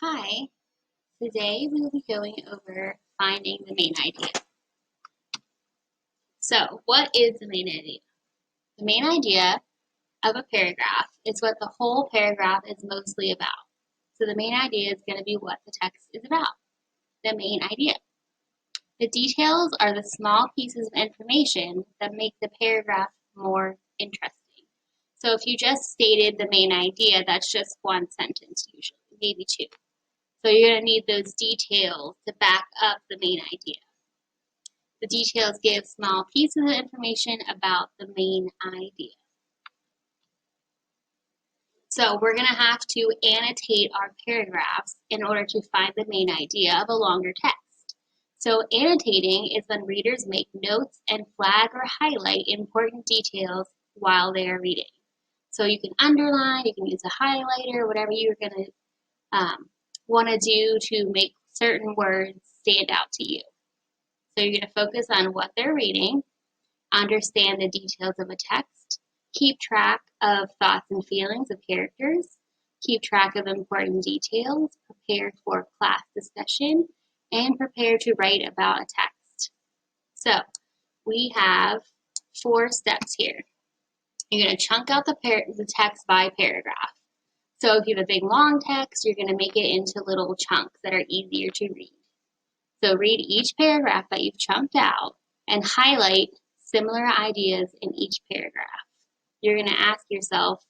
Hi, today we will be going over finding the main idea. So, what is the main idea? The main idea of a paragraph is what the whole paragraph is mostly about. So, the main idea is going to be what the text is about. The main idea. The details are the small pieces of information that make the paragraph more interesting. So, if you just stated the main idea, that's just one sentence usually, maybe two. So you're going to need those details to back up the main idea. The details give small pieces of information about the main idea. So we're going to have to annotate our paragraphs in order to find the main idea of a longer text. So annotating is when readers make notes and flag or highlight important details while they are reading. So you can underline, you can use a highlighter, whatever you're going to want to do to make certain words stand out to you. So you're going to focus on what they're reading, understand the details of a text, keep track of thoughts and feelings of characters, keep track of important details, prepare for class discussion, and prepare to write about a text. So we have 4 steps here. You're going to chunk out the text by paragraph. So if you have a big long text, you're going to make it into little chunks that are easier to read. So read each paragraph that you've chunked out and highlight similar ideas in each paragraph. You're going to ask yourself,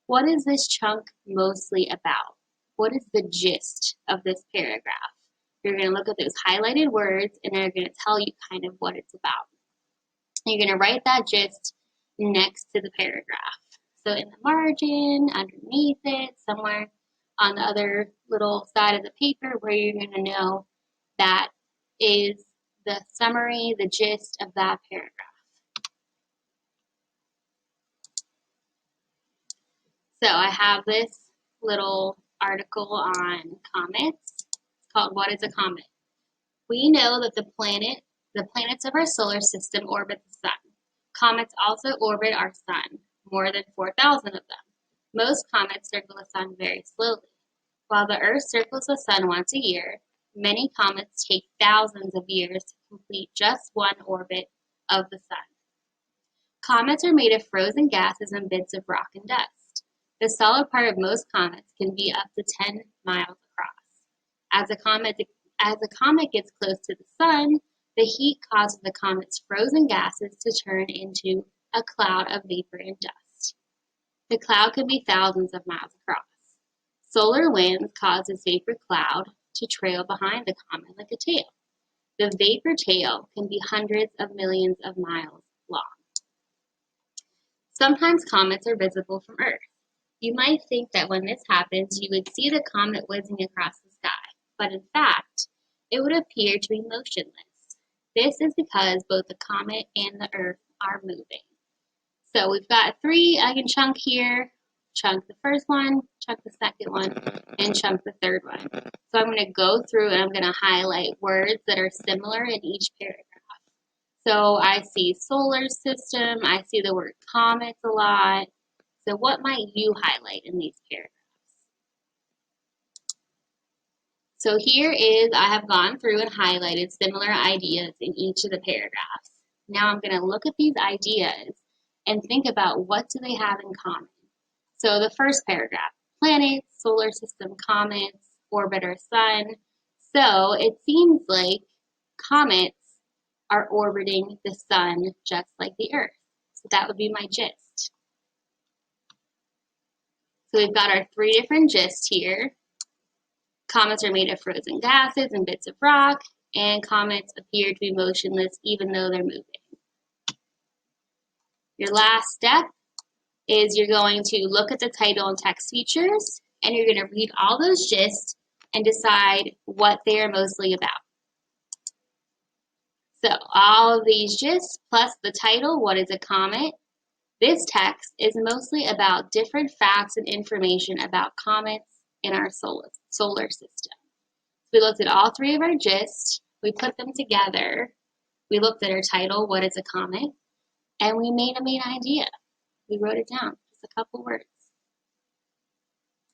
what is this chunk mostly about? What is the gist of this paragraph? You're going to look at those highlighted words and they're going to tell you kind of what it's about. You're going to write that gist next to the paragraph. So in the margin, underneath it, somewhere on the other little side of the paper where you're going to know that is the summary, the gist of that paragraph. So I have this little article on comets. It's called What is a Comet? We know that the planets of our solar system orbit the sun. Comets also orbit our sun, more than 4,000 of them. Most comets circle the sun very slowly. While the Earth circles the sun once a year, many comets take thousands of years to complete just one orbit of the sun. Comets are made of frozen gases and bits of rock and dust. The solid part of most comets can be up to 10 miles across. As a comet gets close to the sun, the heat causes the comet's frozen gases to turn into a cloud of vapor and dust. The cloud can be thousands of miles across. Solar winds cause this vapor cloud to trail behind the comet like a tail. The vapor tail can be hundreds of millions of miles long. Sometimes comets are visible from Earth. You might think that when this happens, you would see the comet whizzing across the sky, but in fact, it would appear to be motionless. This is because both the comet and the Earth are moving. So we've got 3 I can chunk here. Chunk the first one, chunk the second one, and chunk the third one. So I'm going to go through and I'm going to highlight words that are similar in each paragraph. So I see solar system, I see the word comets a lot. So what might you highlight in these paragraphs? So here is, I have gone through and highlighted similar ideas in each of the paragraphs. Now I'm going to look at these ideas and think about what do they have in common. So the first paragraph, planets, solar system, comets, orbit our sun. So it seems like comets are orbiting the sun just like the Earth. So that would be my gist. So we've got our 3 different gists here. Comets are made of frozen gases and bits of rock, and comets appear to be motionless even though they're moving. Your last step is you're going to look at the title and text features, and you're going to read all those gists and decide what they are mostly about. So all of these gists plus the title, what is a comet? This text is mostly about different facts and information about comets in our solar system. We looked at all 3 of our gists, we put them together, we looked at our title, what is a comet, and we made a main idea. We wrote it down, just a couple words.